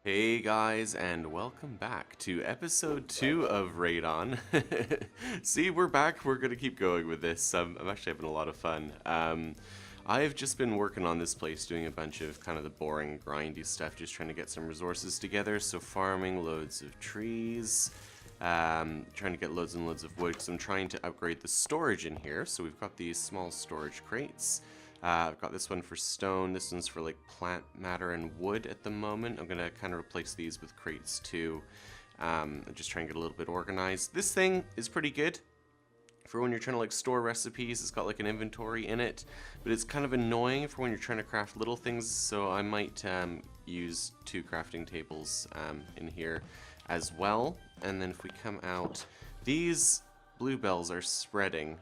Hey guys, and welcome back to episode 2 of Radon. See, we're back. We're gonna keep going with this. I'm actually having a lot of fun. I've just been working on this place, doing a bunch of kind of the boring, grindy stuff, just trying to get some resources together. So farming loads of trees, trying to get loads and loads of wood, because I'm trying to upgrade the storage in here. So we've got these small storage crates. I've got this one for stone, this one's for like plant matter and wood at the moment. I'm gonna kind of replace these with crates too. Just try and get a little bit organized. This thing is pretty good for when you're trying to like store recipes. It's got like an inventory in it, but it's kind of annoying for when you're trying to craft little things, so I might use 2 crafting tables in here as well. And then if we come out, these bluebells are spreading.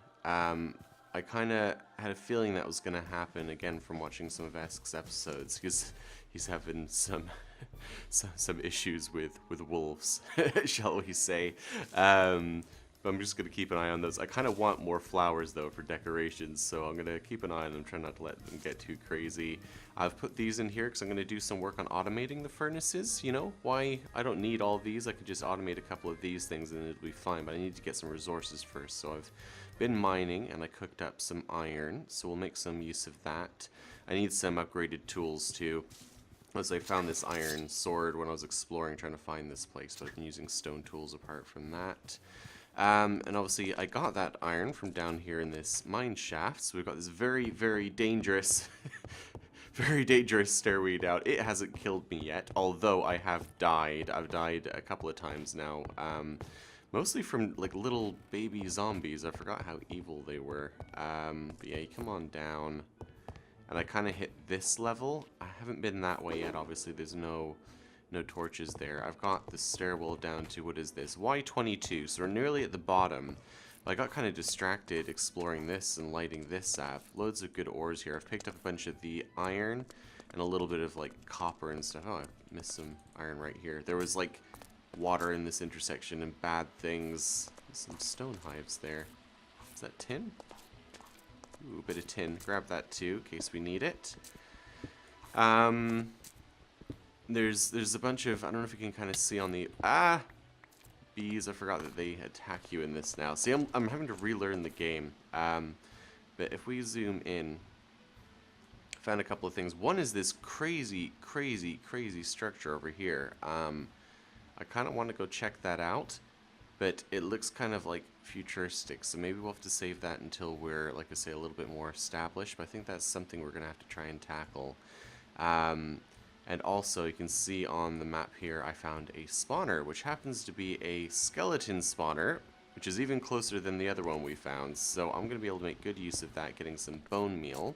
I kind of had a feeling that was going to happen again from watching some of Esk's episodes, because he's having some some issues with wolves, shall we say. But I'm just going to keep an eye on those. I kind of want more flowers though for decorations, so I'm going to keep an eye on them, try not to let them get too crazy. I've put these in here because I'm going to do some work on automating the furnaces. You know, why I don't need all these, I could just automate a couple of these things and it'll be fine, but I need to get some resources first. So I've been mining and I cooked up some iron, so we'll make some use of that. I need some upgraded tools too, as I found this iron sword when I was exploring trying to find this place, but I've been using stone tools apart from that. And obviously I got that iron from down here in this mine shaft, so we've got this very, very dangerous very dangerous stairway down. It hasn't killed me yet, although I have died. I've died a couple of times now. Mostly from like little baby zombies. I forgot how evil they were. But yeah, you come on down. And I kind of hit this level. I haven't been that way yet. Obviously, there's no torches there. I've got the stairwell down to, what is this? Y22. So we're nearly at the bottom. But I got kind of distracted exploring this and lighting this up. Loads of good ores here. I've picked up a bunch of the iron and a little bit of like copper and stuff. Oh, I missed some iron right here. There was like water in this intersection and bad things. Some stone hives there. Is that tin? Ooh, a bit of tin. Grab that too, in case we need it. There's a bunch of, I don't know if you can kind of see on the, bees. I forgot that they attack you in this now. See, I'm having to relearn the game. But if we zoom in, I found a couple of things. One is this crazy structure over here. I kind of want to go check that out, but it looks kind of like futuristic, so maybe we'll have to save that until we're, like I say, a little bit more established, but I think that's something we're going to have to try and tackle. And also, you can see on the map here, I found a spawner, which happens to be a skeleton spawner, which is even closer than the other one we found, so I'm going to be able to make good use of that, getting some bone meal.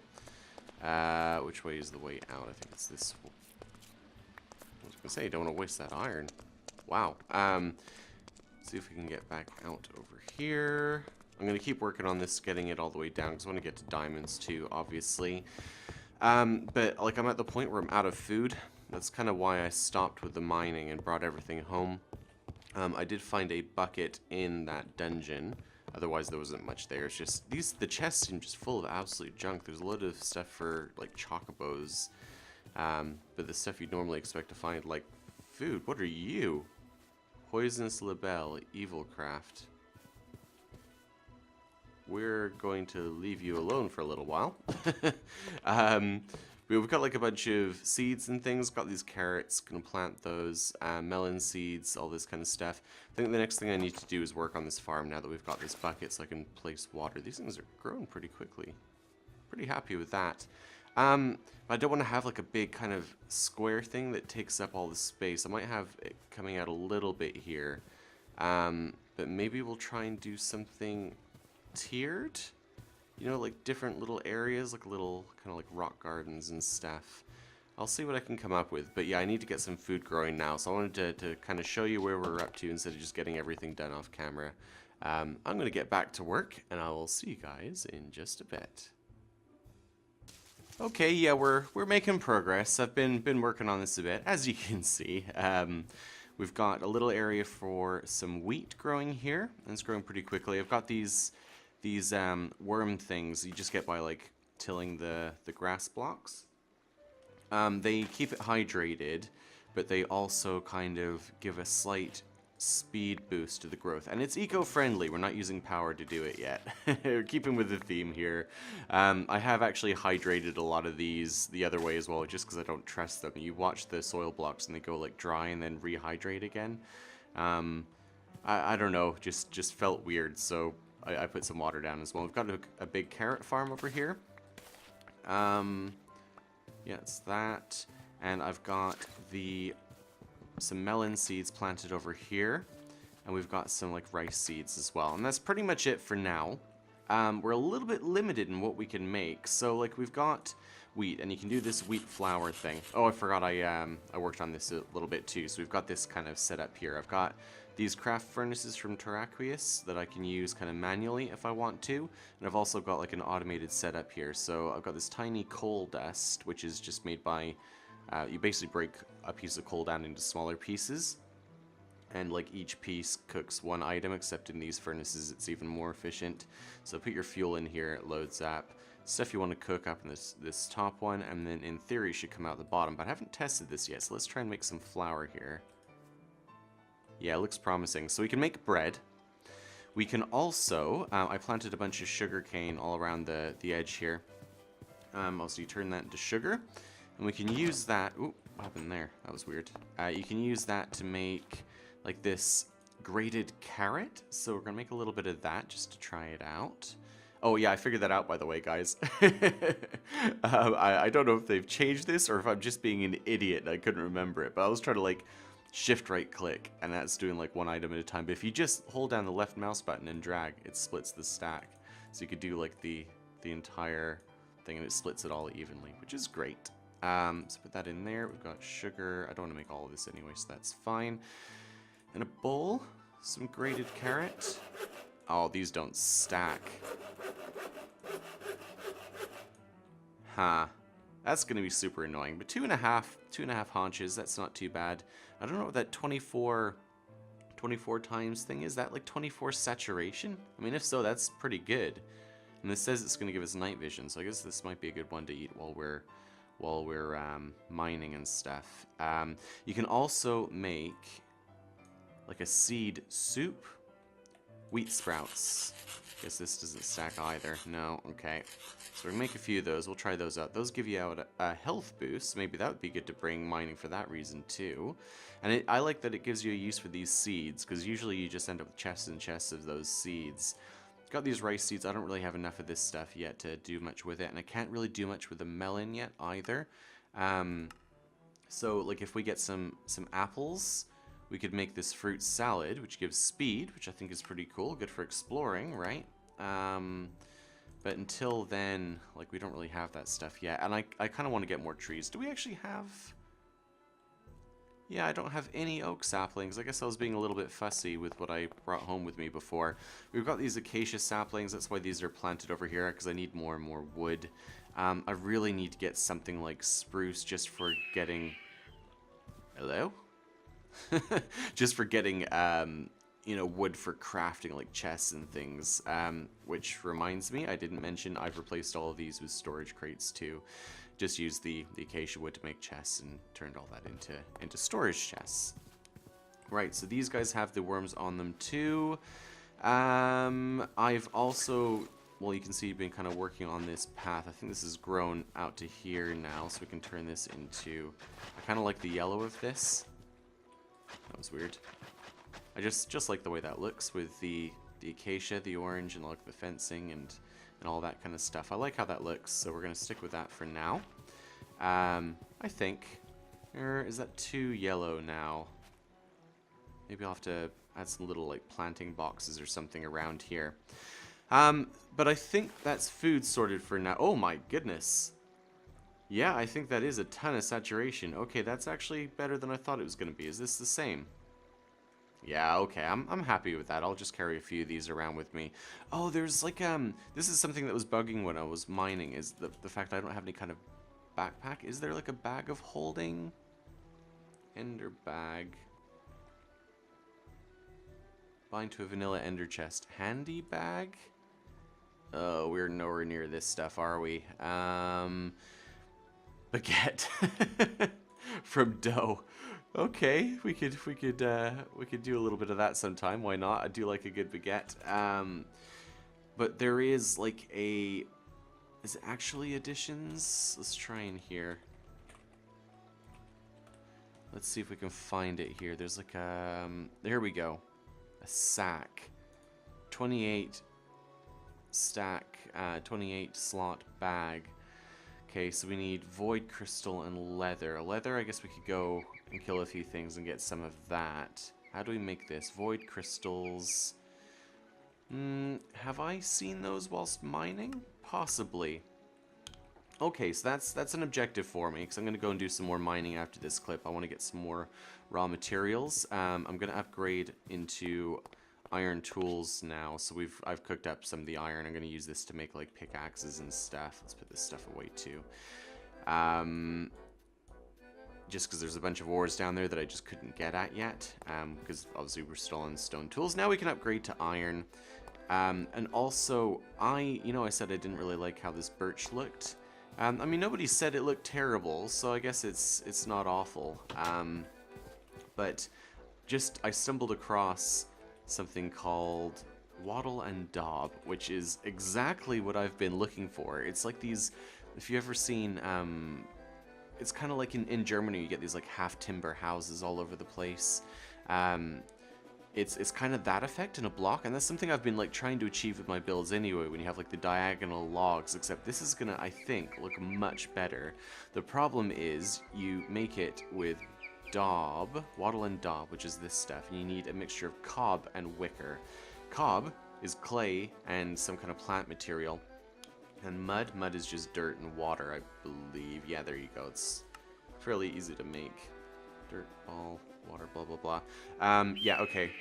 Which way is the way out? I think it's this. I was going to say, don't want to waste that iron. Wow. See if we can get back out over here. I'm going to keep working on this, getting it all the way down, because I want to get to diamonds too, obviously. But like I'm at the point where I'm out of food. That's kind of why I stopped with the mining and brought everything home. I did find a bucket in that dungeon. Otherwise there wasn't much there. It's just the chests seem just full of absolute junk. There's a lot of stuff for like chocobos. But the stuff you'd normally expect to find, like food. What are you? Poisonous libel, evil craft. We're going to leave you alone for a little while. We've got like a bunch of seeds and things. Got these carrots, gonna plant those, melon seeds, all this kind of stuff. I think the next thing I need to do is work on this farm now that we've got this bucket, so I can place water. These things are growing pretty quickly. Pretty happy with that. I don't want to have like a big kind of square thing that takes up all the space. I might have it coming out a little bit here. But maybe we'll try and do something tiered. You know, like different little areas, like little kind of like rock gardens and stuff. I'll see what I can come up with. But yeah, I need to get some food growing now. So I wanted to kind of show you where we're up to instead of just getting everything done off camera. I'm going to get back to work and I will see you guys in just a bit. Okay, yeah, we're making progress. I've been working on this a bit, as you can see. We've got a little area for some wheat growing here, and it's growing pretty quickly. I've got these worm things you just get by like tilling the grass blocks. They keep it hydrated, but they also kind of give a slight speed boost to the growth. And it's eco-friendly. We're not using power to do it yet. We're keeping with the theme here. I have actually hydrated a lot of these the other way as well, just because I don't trust them. You watch the soil blocks and they go like dry and then rehydrate again. I don't know, just felt weird, so I put some water down as well. We've got a big carrot farm over here. Yeah, it's that. And I've got some melon seeds planted over here. And we've got some like rice seeds as well. And that's pretty much it for now. We're a little bit limited in what we can make. So like we've got wheat, and you can do this wheat flour thing. Oh, I forgot I worked on this a little bit too. So we've got this kind of set up here. I've got these craft furnaces from Terraqueous that I can use kind of manually if I want to. And I've also got like an automated setup here. So I've got this tiny coal dust, which is just made by, you basically break a piece of coal down into smaller pieces. And like each piece cooks one item, except in these furnaces it's even more efficient. So put your fuel in here, it loads up. Stuff you want to cook up in this top one, and then in theory should come out the bottom. But I haven't tested this yet, so let's try and make some flour here. Yeah, it looks promising. So we can make bread. We can also, I planted a bunch of sugar cane all around the edge here. Also you turn that into sugar. And we can use that, ooh, what happened there? That was weird. You can use that to make like this grated carrot. So we're gonna make a little bit of that just to try it out. Oh yeah, I figured that out by the way, guys. I don't know if they've changed this or if I'm just being an idiot and I couldn't remember it. But I was trying to like shift right click, and that's doing like one item at a time. But if you just hold down the left mouse button and drag, it splits the stack. So you could do like the entire thing and it splits it all evenly, which is great. So put that in there. We've got sugar. I don't want to make all of this anyway, so that's fine. And a bowl, some grated carrot. Oh, these don't stack. Huh. That's going to be super annoying. But two and a half haunches, that's not too bad. I don't know what that 24 times thing is. That like 24 saturation? I mean, if so, that's pretty good. And this says it's going to give us night vision, so I guess this might be a good one to eat while we're mining and stuff. You can also make like a seed soup. Wheat sprouts. Guess this doesn't stack either. No, okay. So we're gonna make a few of those. We'll try those out. Those give you out a health boost. Maybe that would be good to bring mining for that reason too. And I like that it gives you a use for these seeds, because usually you just end up with chests and chests of those seeds. Got these rice seeds. I don't really have enough of this stuff yet to do much with it, and I can't really do much with the melon yet either. So like if we get some apples, we could make this fruit salad, which gives speed, which I think is pretty cool. Good for exploring, right? But until then, like, we don't really have that stuff yet. And I kind of want to get more trees. Do we actually have... Yeah, I don't have any oak saplings. I guess I was being a little bit fussy with what I brought home with me before. We've got these acacia saplings. That's why these are planted over here, because I need more and more wood. I really need to get something like spruce just for getting... Hello? Just for getting, you know, wood for crafting, like chests and things. Which reminds me, I didn't mention I've replaced all of these with storage crates too. Just used the acacia wood to make chests and turned all that into storage chests. Right, so these guys have the worms on them too. I've also, well, you can see been kind of working on this path. I think this has grown out to here now, so we can turn this into, I kind of like the yellow of this. That was weird. I just like the way that looks with the acacia, the orange, and like the fencing and all that kind of stuff. I like how that looks, so we're gonna stick with that for now. I think. Or is that too yellow now? Maybe I'll have to add some little like planting boxes or something around here. But I think that's food sorted for now. Oh my goodness. Yeah, I think that is a ton of saturation. Okay, that's actually better than I thought it was going to be. Is this the same? Yeah, okay, I'm happy with that. I'll just carry a few of these around with me. Oh, there's like, this is something that was bugging when I was mining, is the fact I don't have any kind of backpack. Is there like a bag of holding? Ender bag. Bind to a vanilla ender chest. Handy bag? Oh, we're nowhere near this stuff, are we? Baguette from dough. Okay, we could do a little bit of that sometime. Why not? I do like a good baguette. But there is like a, is it actually additions? Let's try in here. Let's see if we can find it here. There's like a, there we go. A sack. 28 stack, 28 slot bag. Okay, so we need void crystal and leather. Leather, I guess we could go and kill a few things and get some of that. How do we make this? Void crystals. Have I seen those whilst mining? Possibly. Okay, so that's an objective for me, because I'm going to go and do some more mining after this clip. I want to get some more raw materials. I'm going to upgrade into iron tools now. So I've cooked up some of the iron. I'm going to use this to make like pickaxes and stuff. Let's put this stuff away too. Just because there's a bunch of ores down there that I just couldn't get at yet. Because obviously we're still on stone tools. Now we can upgrade to iron. And also, I said I didn't really like how this birch looked. I mean, nobody said it looked terrible, so I guess it's not awful. But just, I stumbled across something called Wattle and Daub, which is exactly what I've been looking for. It's like these, if you've ever seen, it's kind of like in Germany, you get these like half timber houses all over the place. It's kind of that effect in a block, and that's something I've been like trying to achieve with my builds anyway, when you have like the diagonal logs, except this is gonna, I think, look much better. The problem is you make it with daub, wattle and daub, which is this stuff, and you need a mixture of cob and wicker. Cob is clay and some kind of plant material, and mud is just dirt and water, I believe. Yeah, there you go. It's fairly easy to make. Dirt, ball, water, blah blah blah. Yeah, okay.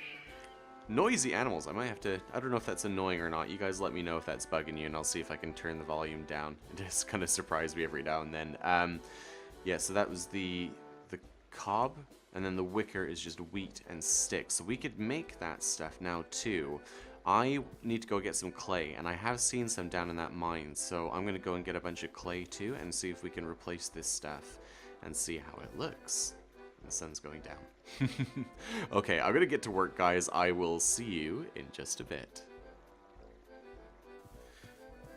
Noisy animals. I might have to, I don't know if that's annoying or not. You guys let me know if that's bugging you, and I'll see if I can turn the volume down. It just kind of surprise me every now and then. Yeah, so that was the cob, and then the wicker is just wheat and sticks. So we could make that stuff now too. I need to go get some clay, and I have seen some down in that mine, so I'm gonna go and get a bunch of clay too and see if we can replace this stuff and see how it looks. The sun's going down. Okay, I'm gonna get to work, guys. I will see you in just a bit.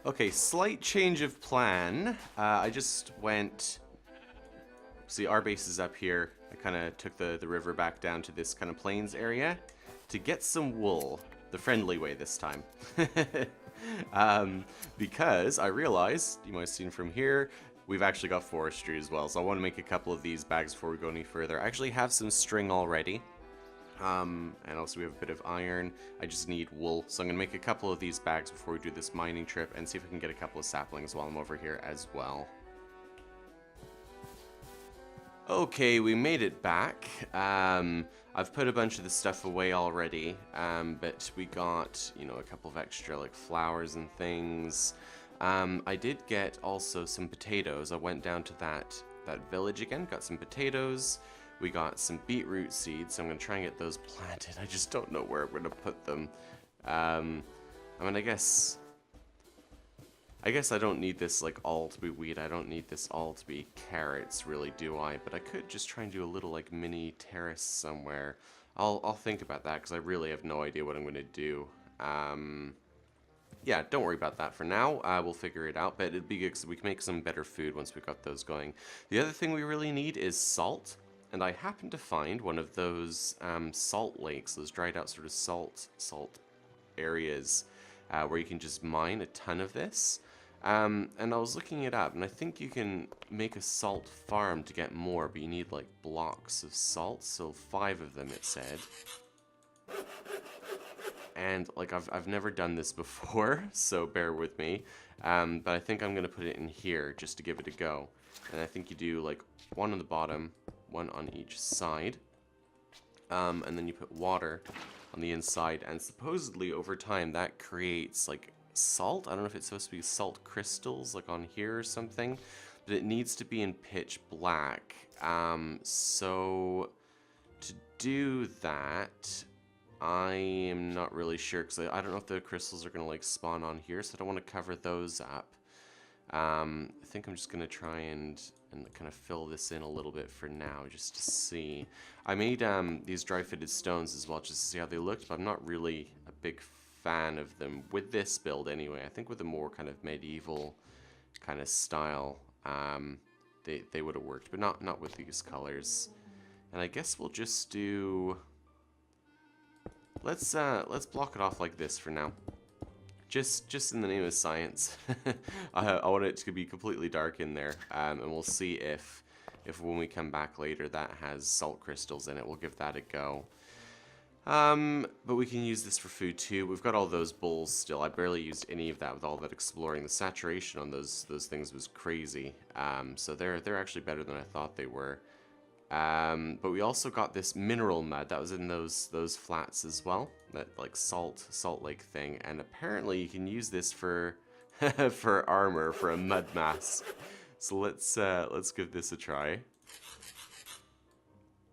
Okay, slight change of plan. I just went, see, our base is up here. I kind of took the river back down to this kind of plains area to get some wool, the friendly way this time. Because I realized, you might have seen from here, we've actually got forestry as well, so I want to make a couple of these bags before we go any further. I actually have some string already, and also we have a bit of iron. I just need wool, so I'm going to make a couple of these bags before we do this mining trip, and see if I can get a couple of saplings while I'm over here as well. Okay, we made it back. I've put a bunch of the stuff away already, but we got, you know, a couple of extra like flowers and things. I did get also some potatoes. I went down to that village again, got some potatoes. We got some beetroot seeds, so I'm going to try and get those planted. I just don't know where I'm going to put them. I mean, I guess I don't need this like all to be wheat. I don't need this all to be carrots, really, do I? But I could just try and do a little like mini terrace somewhere. I'll think about that, because I really have no idea what I'm going to do. Yeah, don't worry about that for now. We'll figure it out, but it'd be good because we can make some better food once we got those going. The other thing we really need is salt, and I happened to find one of those salt lakes, those dried out sort of salt areas where you can just mine a ton of this. And I was looking it up, and I think you can make a salt farm to get more, but you need like blocks of salt, so 5 of them it said. And like I've never done this before, so bear with me. But I think I'm gonna put it in here just to give it a go. And I think you do like 1 on the bottom, 1 on each side, and then you put water on the inside. And supposedly over time that creates like salt. I don't know if it's supposed to be salt crystals like on here or something, but it needs to be in pitch black. So to do that, I am not really sure, because I don't know if the crystals are going to like spawn on here, so I don't want to cover those up. I think I'm just going to try and kind of fill this in a little bit for now, just to see. I made these dry-fitted stones as well, just to see how they looked, but I'm not really a big fan of them with this build anyway. I think with a more kind of medieval kind of style, they would have worked, but not with these colors. And I guess we'll just do... Let's block it off like this for now. Just in the name of science. I want it to be completely dark in there, and we'll see if when we come back later that has salt crystals in it. We'll give that a go. But we can use this for food too. We've got all those bowls still. I barely used any of that with all that exploring. The saturation on those things was crazy. So they're actually better than I thought they were. But we also got this mineral mud that was in those flats as well. That like salt lake thing. And apparently you can use this for for armor, for a mud mask. So let's give this a try.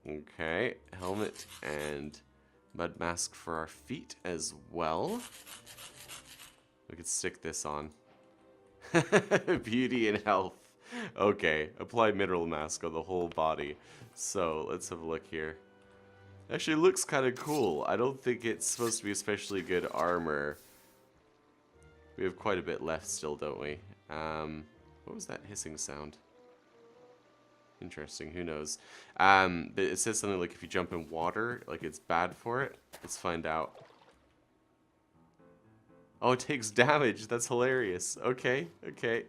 Okay, helmet and mud mask for our feet as well. We could stick this on. Beauty and health. Okay, apply mineral mask on the whole body. So let's have a look here. Actually, it looks kind of cool. I don't think it's supposed to be especially good armor. We have quite a bit left still, don't we? What was that hissing sound? Interesting, who knows. But it says something like if you jump in water, like it's bad for it. Let's find out. Oh, it takes damage. That's hilarious. Okay, okay.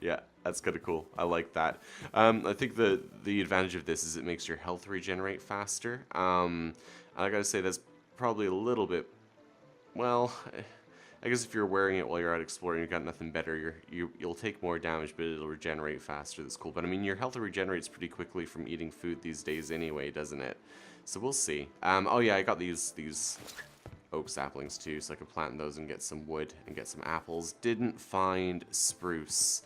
Yeah, that's kind of cool. I like that. I think the advantage of this is it makes your health regenerate faster. I gotta say that's probably a little bit, well, I guess if you're wearing it while you're out exploring, you've got nothing better. You'll take more damage, but it'll regenerate faster. That's cool. But I mean, your health regenerates pretty quickly from eating food these days anyway, doesn't it? So we'll see. Oh yeah, I got these oak saplings too, so I can plant those and get some wood and get some apples. Didn't find spruce.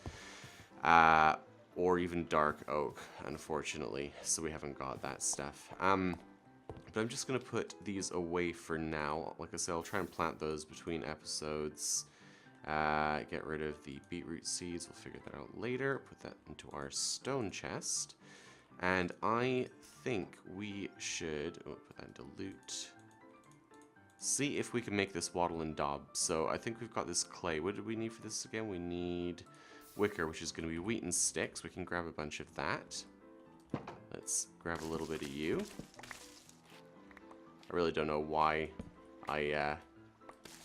Or even dark oak, unfortunately, so we haven't got that stuff. But I'm just going to put these away for now. Like I said, I'll try and plant those between episodes. Get rid of the beetroot seeds, we'll figure that out later. Put that into our stone chest. And I think we should, put that into loot. See if we can make this wattle and daub. So I think we've got this clay. What did we need for this again? We need wicker, which is going to be wheaten sticks. We can grab a bunch of that. Let's grab a little bit of you. I really don't know why I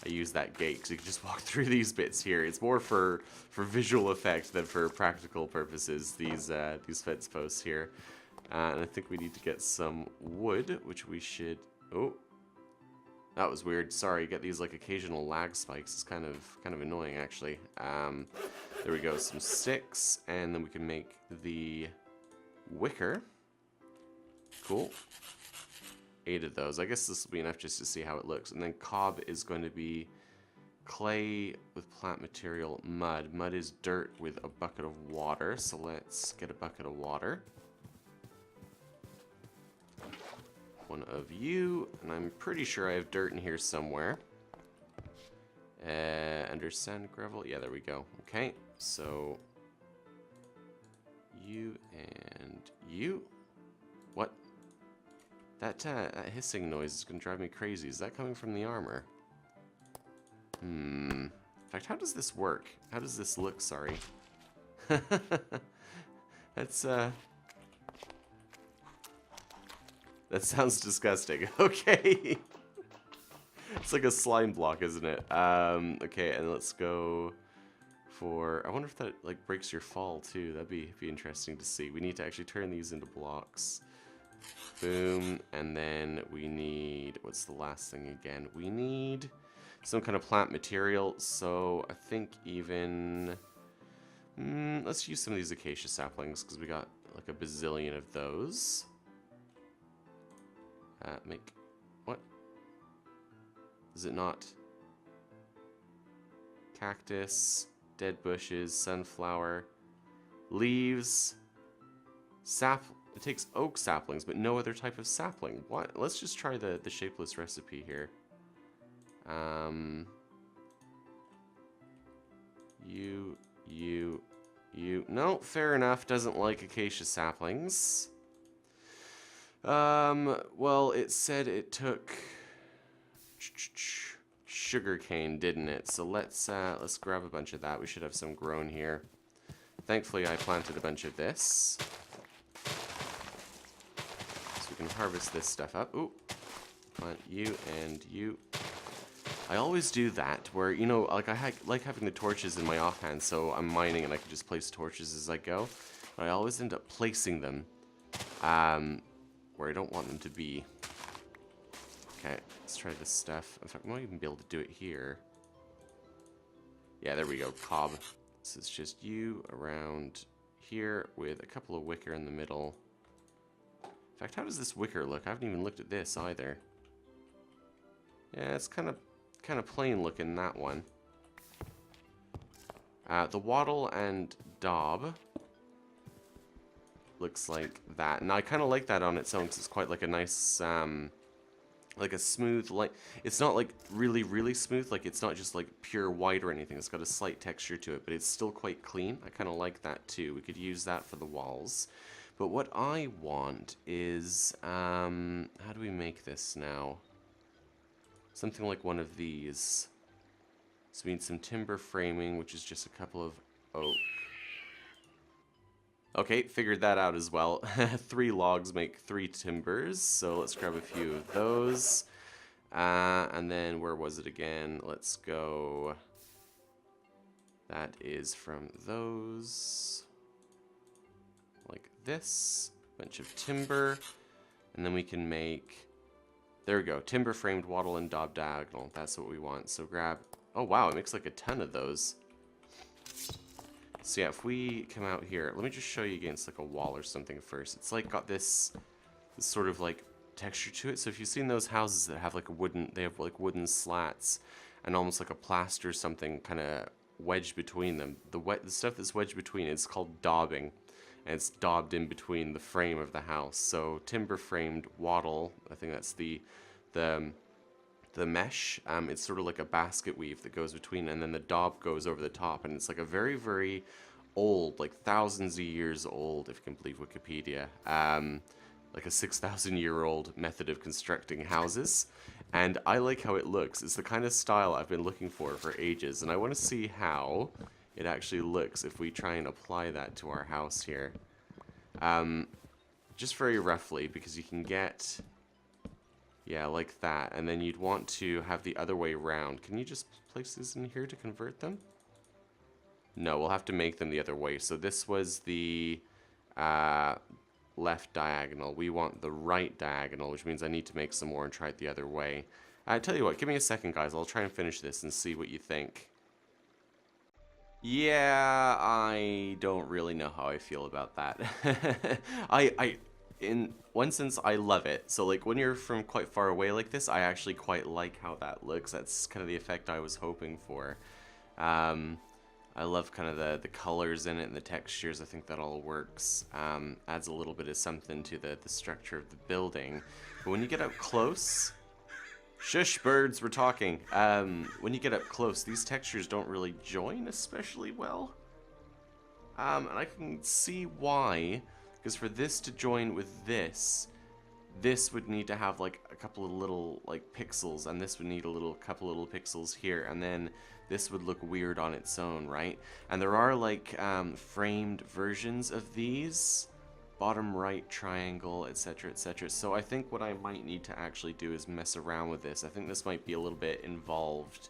use that gate, because you can just walk through these bits here. It's more for visual effect than for practical purposes, these fence posts here. And I think we need to get some wood, which we should... Oh, that was weird. Sorry, get these like occasional lag spikes. It's kind of annoying actually. There we go, some sticks, and then we can make the wicker. Cool. 8 of those. I guess this will be enough just to see how it looks. And then cob is going to be clay with plant material, mud. Mud is dirt with a bucket of water. So let's get a bucket of water. One of you, and I'm pretty sure I have dirt in here somewhere. Under sand, gravel. Yeah, there we go. Okay, so you and you. What? That hissing noise is gonna drive me crazy. Is that coming from the armor? In fact, how does this work? How does this look? Sorry. That's That sounds disgusting. Okay. It's like a slime block, isn't it? Okay, and let's go for... I wonder if that like breaks your fall too. That'd be interesting to see. We need to actually turn these into blocks. Boom. And then we need... What's the last thing again? We need some kind of plant material. So I think even... let's use some of these acacia saplings because we got like a bazillion of those. Make... What? Is it not? Cactus, dead bushes, sunflower, leaves, sap... It takes oak saplings, but no other type of sapling. What? Let's just try the shapeless recipe here. you. No, fair enough. Doesn't like acacia saplings. Well, it said it took sugarcane, didn't it? So let's grab a bunch of that. We should have some grown here. Thankfully, I planted a bunch of this. So we can harvest this stuff up. Ooh. Plant you and you. I always do that, where, you know, like I like having the torches in my offhand, so I'm mining and I can just place torches as I go. But I always end up placing them where I don't want them to be. Okay, let's try this stuff. In fact, I might even be able to do it here. Yeah, there we go, cob. So it's just you around here with a couple of wicker in the middle. In fact, how does this wicker look? I haven't even looked at this either. Yeah, it's kind of plain looking, that one. The Wattle and Daub looks like that, and I kind of like that on its own because it's quite like a nice, like a smooth, like it's not like really smooth, like it's not just like pure white or anything. It's got a slight texture to it, but it's still quite clean. I kind of like that too. We could use that for the walls. But what I want is, how do we make this now? Something like one of these. So we need some timber framing, which is just a couple of oak. Okay, figured that out as well. 3 logs make 3 timbers, so let's grab a few of those. And then, where was it again? Let's go... That is from those. Like this. Bunch of timber. And then we can make... There we go. Timber framed Wattle and Daub diagonal. That's what we want. So grab... Oh wow, it makes like a ton of those. So yeah, if we come out here, let me just show you against like a wall or something first. It's like got this sort of like texture to it. So if you've seen those houses that have like a wooden, they have like wooden slats and almost like a plaster or something kind of wedged between them. The stuff that's wedged between it's called daubing. And it's daubed in between the frame of the house. So timber framed wattle, I think that's the mesh. It's sort of like a basket weave that goes between, and then the daub goes over the top, and it's like a very old, like thousands of years old, if you can believe Wikipedia, like a 6,000-year-old method of constructing houses. And I like how it looks. It's the kind of style I've been looking for ages, and I want to see how it actually looks if we try and apply that to our house here. Just very roughly, because you can get, yeah, like that, and then you'd want to have the other way around. Can you just place this in here to convert them? No, we'll have to make them the other way. So this was the left diagonal. We want the right diagonal, which means I need to make some more and try it the other way. I tell you what, give me a second, guys. I'll try and finish this and see what you think. Yeah, I don't really know how I feel about that. In one sense, I love it. So, like, when you're from quite far away like this, I actually quite like how that looks. That's kind of the effect I was hoping for. I love kind of the colors in it and the textures. I think that all works. Adds a little bit of something to the structure of the building. But when you get up close... Shush, birds, we're talking. When you get up close, these textures don't really join especially well. And I can see why, because for this to join with this would need to have like a couple of little like pixels, and this would need a couple little pixels here, and then this would look weird on its own, right? And there are like framed versions of these. Bottom right triangle, etc, etc. So I think what I might need to actually do is mess around with this. I think this might be a little bit involved,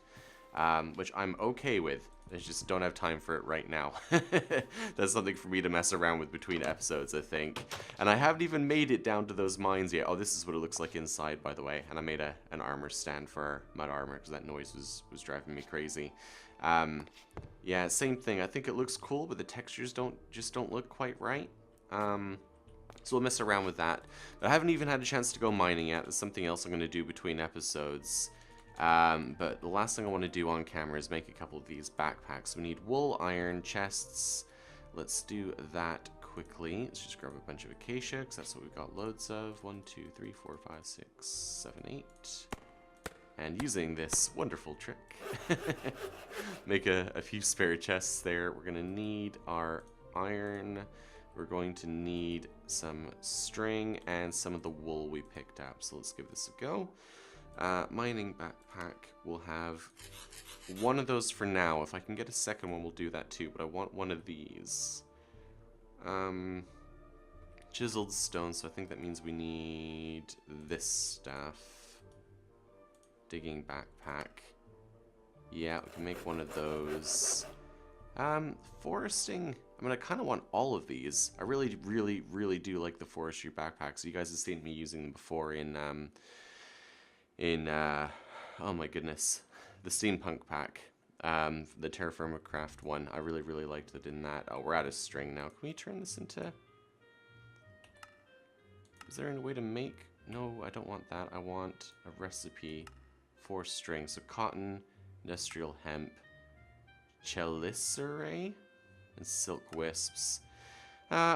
which I'm okay with. I just don't have time for it right now. That's something for me to mess around with between episodes, I think. And I haven't even made it down to those mines yet. Oh, this is what it looks like inside, by the way. And I made an armor stand for our mud armor because that noise was driving me crazy. Yeah, same thing. I think it looks cool, but the textures just don't look quite right. So we'll mess around with that. But I haven't even had a chance to go mining yet. That's something else I'm going to do between episodes. But the last thing I want to do on camera is make a couple of these backpacks. We need wool, iron, chests. Let's do that quickly. Let's just grab a bunch of acacia, because that's what we've got loads of. 1, 2, 3, 4, 5, 6, 7, 8. And using this wonderful trick, make a few spare chests there. We're going to need our iron. We're going to need some string and some of the wool we picked up. So let's give this a go. Mining backpack, we'll have one of those for now. If I can get a second one, we'll do that too. But I want one of these. Chiseled stone, so I think that means we need this stuff. Digging backpack. Yeah, we can make one of those. Foresting. I mean, I kind of want all of these. I really, really, really do like the forestry backpacks. You guys have seen me using them before in oh my goodness, the steampunk pack, the Terraforma Craft one. I really, really liked it in that. Oh, we're out of string now. Can we turn this into? Is there any way to make? No, I don't want that. I want a recipe for string. So cotton, industrial hemp, chelicerae, and silk wisps.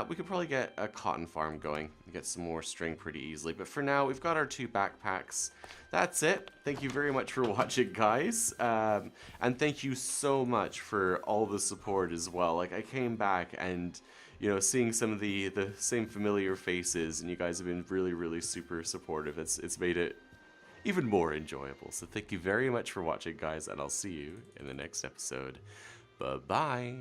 We could probably get a cotton farm going and get some more string pretty easily. But for now, we've got our 2 backpacks. That's it. Thank you very much for watching, guys. And thank you so much for all the support as well. Like, I came back and, you know, seeing some of the same familiar faces, and you guys have been really, really super supportive. It's made it even more enjoyable. So thank you very much for watching, guys, and I'll see you in the next episode. Bye-bye.